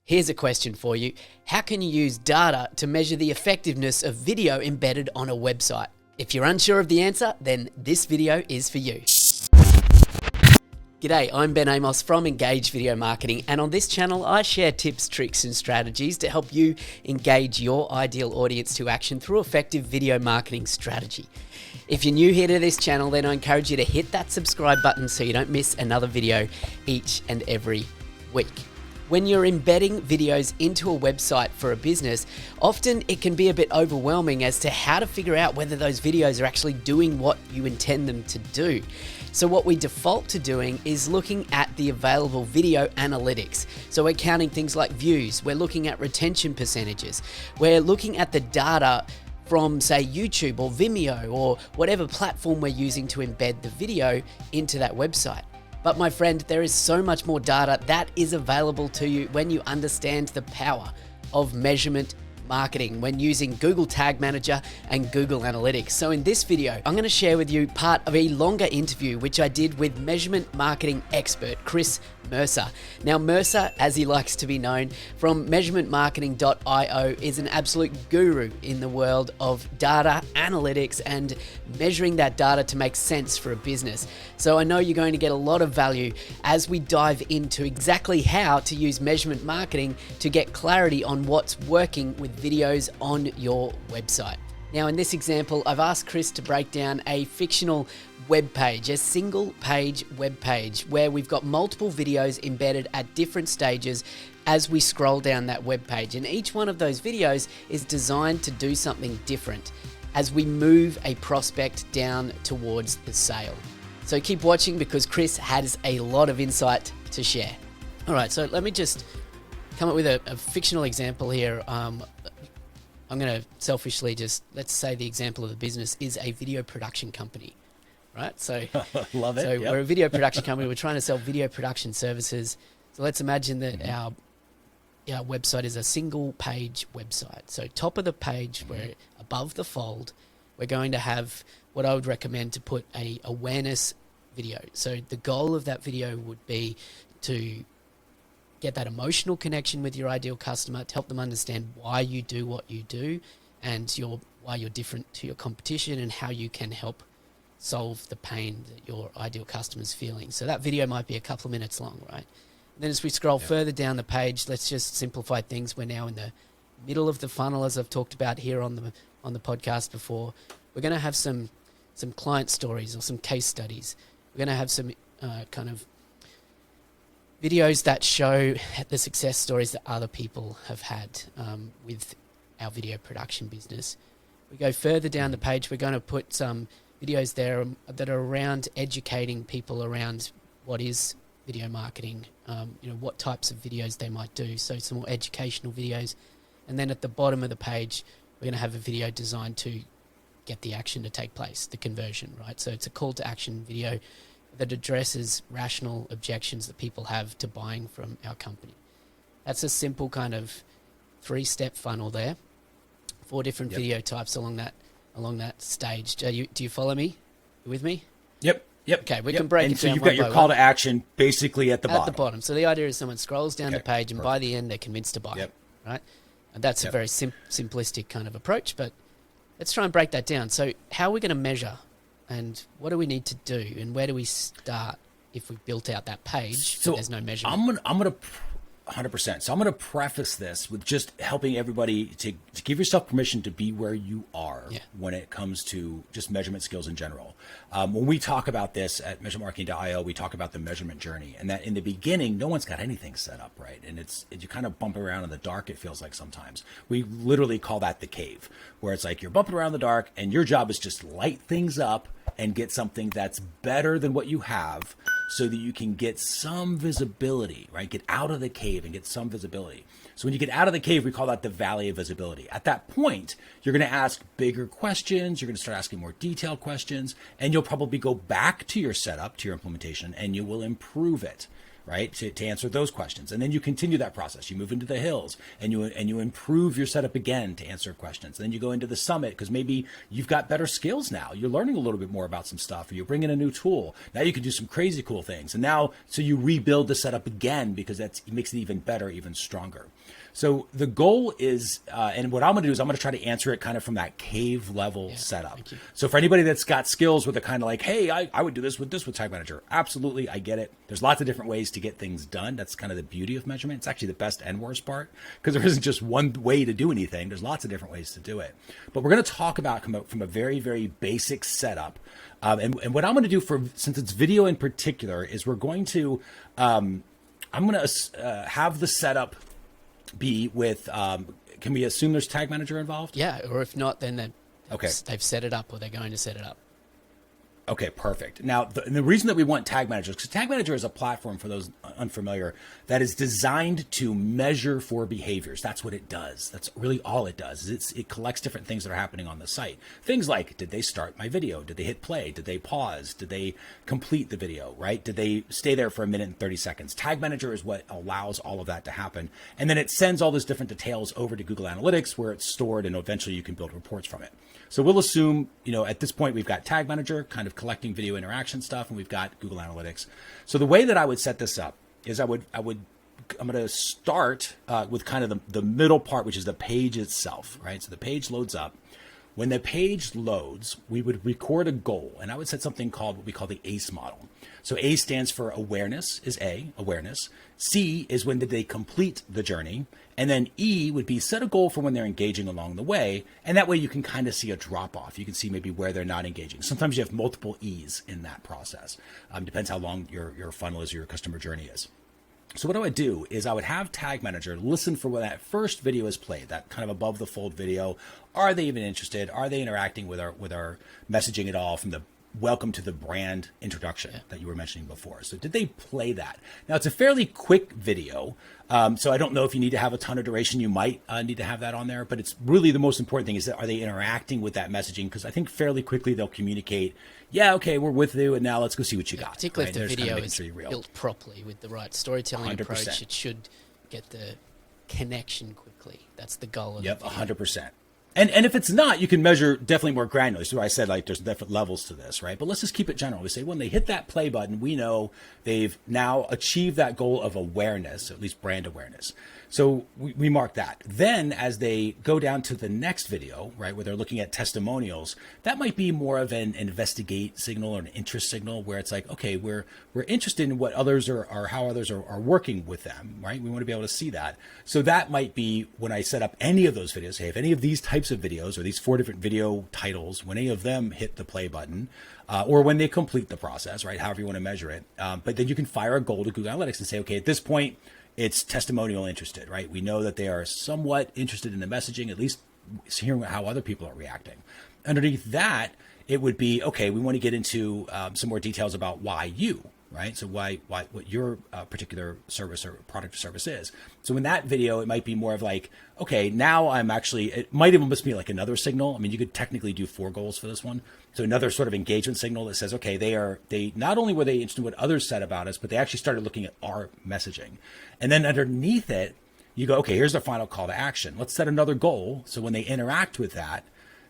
Here's a question for you. How can you use data to measure the effectiveness of video embedded on a website? If you're unsure of the answer, then this video is for you. G'day, I'm Ben Amos from Engage Video Marketing, and on this channel I share tips, tricks and strategies to help you engage your ideal audience to action through effective video marketing strategy. If you're new here to this channel, then I encourage you to hit that subscribe button so you don't miss another video each and every week. When you're embedding videos into a website for a business, often it can be a bit overwhelming as to how to figure out whether those videos are actually doing what you intend them to do. So what we default to doing is looking at the available video analytics. So we're counting things like views, we're looking at retention percentages, we're looking at the data from, say, YouTube or Vimeo or whatever platform we're using to embed the video into that website. But my friend, there is so much more data that is available to you when you understand the power of measurement marketing when using Google Tag Manager and Google Analytics. So in this video, I'm going to share with you part of a longer interview which I did with measurement marketing expert Chris Mercer. Now Mercer, as he likes to be known, from measurementmarketing.io, is an absolute guru in the world of data analytics and measuring that data to make sense for a business. So I know you're going to get a lot of value as we dive into exactly how to use measurement marketing to get clarity on what's working with videos on your website. Now in this example, I've asked Chris to break down a fictional web page, a single page web page where we've got multiple videos embedded at different stages as we scroll down that web page. And each one of those videos is designed to do something different as we move a prospect down towards the sale. So keep watching because Chris has a lot of insight to share. All right, so let me just come up with a fictional example here. I'm going to selfishly just, let's say the example of the business is a video production company, right? So, Love it. So Yep. We're a video production company. We're trying to sell video production services. So let's imagine that our website is a single page website. So top of the page, where above the fold, we're going to have what I would recommend to put a awareness video. So the goal of that video would be to get that emotional connection with your ideal customer, to help them understand why you do what you do and why you're different to your competition and how you can help solve the pain that your ideal customer's feeling. So that video might be a couple of minutes long, right? And then as we scroll further down the page, let's just simplify things. We're now in the middle of the funnel, as I've talked about here on the podcast before. We're going to have some client stories or some case studies. We're going to have some kind of videos that show the success stories that other people have had with our video production business. We go further down the page, we're going to put some videos there that are around educating people around what is video marketing, what types of videos they might do, so some more educational videos. And then at the bottom of the page, we're going to have a video designed to get the action to take place, the conversion, right? So it's a call to action video that addresses rational objections that people have to buying from our company. That's a simple kind of 3-step funnel there, 4 different video types along that stage. Do you follow me? You with me? Yep. Okay, we can break it down. So you've got your call to action basically at the bottom. At the bottom. So the idea is someone scrolls down the page and by the end they're convinced to buy, right? And that's a very simplistic kind of approach, but let's try and break that down. So how are we going to measure? And what do we need to do? And where do we start if we've built out that page but there's no measurement? I'm gonna 100%. So I'm going to preface this with just helping everybody to give yourself permission to be where you are when it comes to just measurement skills in general. When we talk about this at measurementmarketing.io, we talk about the measurement journey, and that in the beginning, no one's got anything set up, right? And you kind of bump around in the dark, it feels like sometimes. We literally call that the cave, where it's like you're bumping around in the dark and your job is just light things up and get something that's better than what you have so that you can get some visibility, right? Get out of the cave and get some visibility. So when you get out of the cave, we call that the valley of visibility. At that point, you're going to ask bigger questions. You're going to start asking more detailed questions, and you'll probably go back to your setup, to your implementation, and you will improve it. right? To answer those questions. And then you continue that process. You move into the hills and you improve your setup again to answer questions. Then you go into the summit because maybe you've got better skills now. You're learning a little bit more about some stuff, or you bring in a new tool. Now you can do some crazy cool things. And now, so you rebuild the setup again because it makes it even better, even stronger. So the goal is, and what I'm going to do is I'm going to try to answer it kind of from that cave level setup. So for anybody that's got skills where they're kind of like, hey, I would do this with Tag Manager. Absolutely. I get it. There's lots of different ways to get things done. That's kind of the beauty of measurement. It's actually the best and worst part because there isn't just one way to do anything. There's lots of different ways to do it. But we're going to talk about from a very, very basic setup. And what I'm going to do since it's video in particular, is we're going to, I'm going to have the setup be with, can we assume there's Tag Manager involved? Yeah, or if not, then they've set it up or they're going to set it up. Okay, perfect. Now, the reason that we want Tag Manager is because Tag Manager is a platform, for those unfamiliar, that is designed to measure for behaviors. That's what it does. That's really all it does. It collects different things that are happening on the site. Things like, did they start my video? Did they hit play? Did they pause? Did they complete the video, right? Did they stay there for 1 minute and 30 seconds? Tag Manager is what allows all of that to happen. And then it sends all those different details over to Google Analytics where it's stored, and eventually you can build reports from it. So we'll assume, at this point, we've got Tag Manager kind of collecting video interaction stuff, and we've got Google Analytics. So the way that I would set this up is I'm going to start with kind of the middle part, which is the page itself, right? So the page loads up. When the page loads, we would record a goal, and I would set something called what we call the ACE model. So A stands for awareness, is A, awareness. C is when did they complete the journey. And then E would be set a goal for when they're engaging along the way. And that way you can kind of see a drop off. You can see maybe where they're not engaging. Sometimes you have multiple E's in that process. Depends how long your funnel is or your customer journey is. So what I would do is I would have Tag Manager listen for when that first video is played, that kind of above the fold video. Are they even interested? Are they interacting with our messaging at all from the welcome to the brand introduction that you were mentioning before? So did they play that? Now it's a fairly quick video. So I don't know if you need to have a ton of duration. You might need to have that on there, but it's really the most important thing is that are they interacting with that messaging? Because I think fairly quickly they'll communicate, yeah, okay, we're with you, and now let's go see what you got. Particularly if the video is built properly with the right storytelling 100%. approach, it should get the connection quickly. That's the goal of the video. 100%. And if it's not, you can measure definitely more granularly. So I said, like, there's different levels to this, right? But let's just keep it general. We say when they hit that play button, we know they've now achieved that goal of awareness, at least brand awareness. So we mark that. Then as they go down to the next video, right, where they're looking at testimonials, that might be more of an investigate signal or an interest signal where it's like, okay, we're interested in what others are how others are working with them, right? We want to be able to see that. So that might be when I set up any of those videos, hey, if any of these types of videos or these 4 different video titles, when any of them hit the play button, or when they complete the process, right, however you want to measure it. But then you can fire a goal to Google Analytics and say, okay, at this point, it's testimonial interested, right? We know that they are somewhat interested in the messaging, at least hearing how other people are reacting. Underneath that, it would be, okay, we want to get into some more details about why you, right? So what your particular service or product or service is. So in that video, it might be more of like, okay, now it might even just be like another signal. I mean, you could technically do 4 goals for this one. So another sort of engagement signal that says, okay, they not only were they interested in what others said about us, but they actually started looking at our messaging. And then underneath it, you go, okay, here's the final call to action. Let's set another goal. So when they interact with that,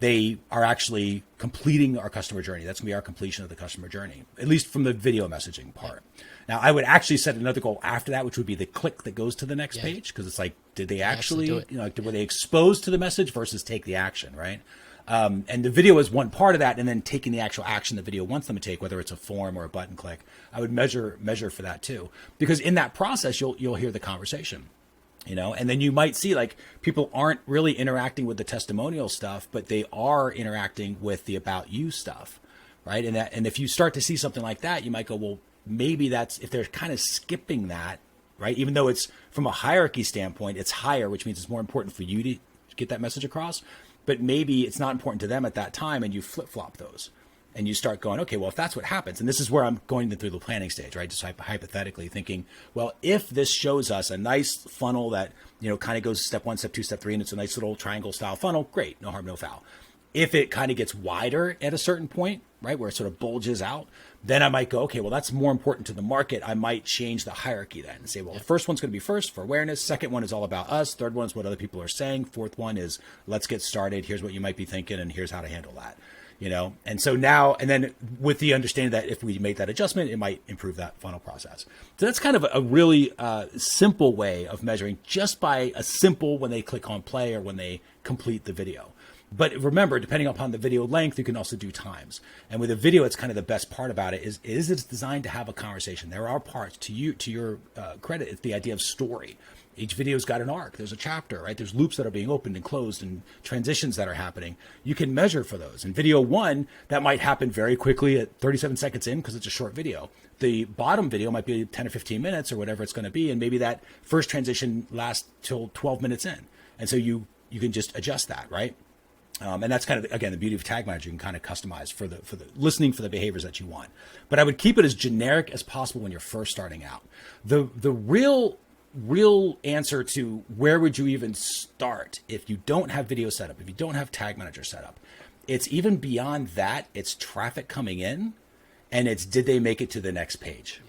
they are actually completing our customer journey. That's gonna be our completion of the customer journey, at least from the video messaging part. Now, I would actually set another goal after that, which would be the click that goes to the next page, because it's like, did they actually were they exposed to the message versus take the action, right? And the video is one part of that, and then taking the actual action the video wants them to take, whether it's a form or a button click, I would measure for that too, because in that process, you'll hear the conversation. And then you might see like people aren't really interacting with the testimonial stuff, but they are interacting with the about you stuff, right? And if you start to see something like that, you might go, well, maybe that's if they're kind of skipping that, right? Even though it's from a hierarchy standpoint, it's higher, which means it's more important for you to get that message across, but maybe it's not important to them at that time, and you flip-flop those. And you start going, okay, well, if that's what happens, and this is where I'm going through the planning stage, right? Just hypothetically thinking, well, if this shows us a nice funnel that, kind of goes step 1, step 2, step 3, and it's a nice little triangle style funnel, great, no harm, no foul. If it kind of gets wider at a certain point, right, where it sort of bulges out, then I might go, okay, well, that's more important to the market. I might change the hierarchy then and say, well, the first one's going to be first for awareness. Second one is all about us. Third one is what other people are saying. Fourth one is let's get started. Here's what you might be thinking, and here's how to handle that. And so now, and then with the understanding that if we make that adjustment, it might improve that funnel process. So that's kind of a really simple way of measuring, just by a simple when they click on play or when they complete the video. But remember, depending upon the video length, you can also do times. And with a video, it's kind of the best part about it is it's designed to have a conversation. There are parts to your credit. It's the idea of story. Each video's got an arc. There's a chapter, right? There's loops that are being opened and closed and transitions that are happening. You can measure for those. In video one, that might happen very quickly at 37 seconds in because it's a short video. The bottom video might be 10 or 15 minutes or whatever it's going to be. And maybe that first transition lasts till 12 minutes in. And so you can just adjust that, right? And that's kind of, again, the beauty of Tag Manager. You can kind of customize for the listening for the behaviors that you want. But I would keep it as generic as possible when you're first starting out. The real answer to where would you even start if you don't have video set up, if you don't have Tag Manager set up, it's even beyond that. It's traffic coming in, and it's did they make it to the next page?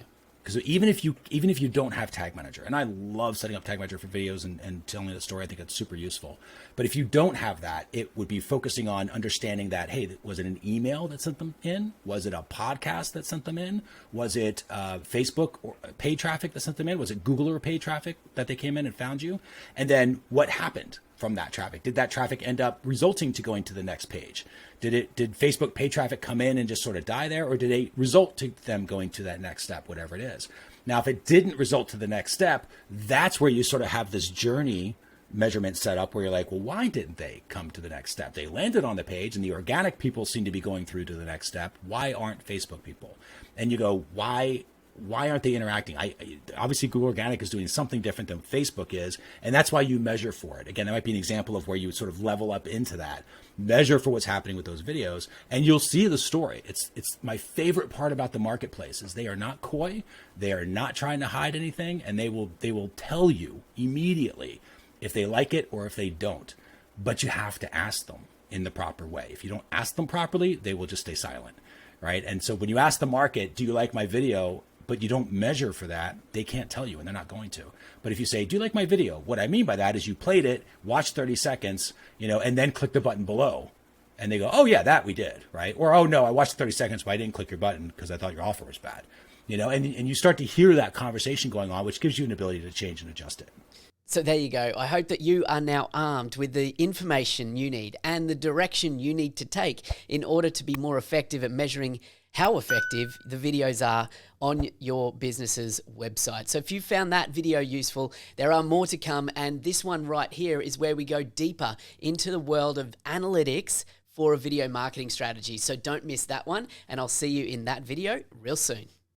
Because even if you don't have Tag Manager, and I love setting up Tag Manager for videos and telling the story, I think it's super useful. But if you don't have that, it would be focusing on understanding that, hey, was it an email that sent them in? Was it a podcast that sent them in? Was it Facebook or paid traffic that sent them in? Was it Google or paid traffic that they came in and found you? And then what happened from that traffic? Did that traffic end up resulting to going to the next page? Did Facebook paid traffic come in and just sort of die there, or did it result to them going to that next step, whatever it is? Now, if it didn't result to the next step, that's where you sort of have this journey measurement set up where you're like, well, why didn't they come to the next step? They landed on the page and the organic people seem to be going through to the next step. Why aren't Facebook people? And you go, why aren't they interacting? Obviously, Google Organic is doing something different than Facebook is, and that's why you measure for it. Again, that might be an example of where you would sort of level up into that, measure for what's happening with those videos, and you'll see the story. It's my favorite part about the marketplace is they are not coy, they are not trying to hide anything, and they will tell you immediately if they like it or if they don't. But you have to ask them in the proper way. If you don't ask them properly, they will just stay silent, right? And so when you ask the market, do you like my video? But you don't measure for that, they can't tell you, and they're not going to. But if you say, do you like my video? What I mean by that is you played it, watched 30 seconds, and then click the button below. And they go, oh yeah, that we did, right? Or, oh no, I watched 30 seconds, but I didn't click your button because I thought your offer was bad. And you start to hear that conversation going on, which gives you an ability to change and adjust it. So there you go. I hope that you are now armed with the information you need and the direction you need to take in order to be more effective at measuring how effective the videos are on your business's website. So if you found that video useful, there are more to come. And this one right here is where we go deeper into the world of analytics for a video marketing strategy. So don't miss that one. And I'll see you in that video real soon.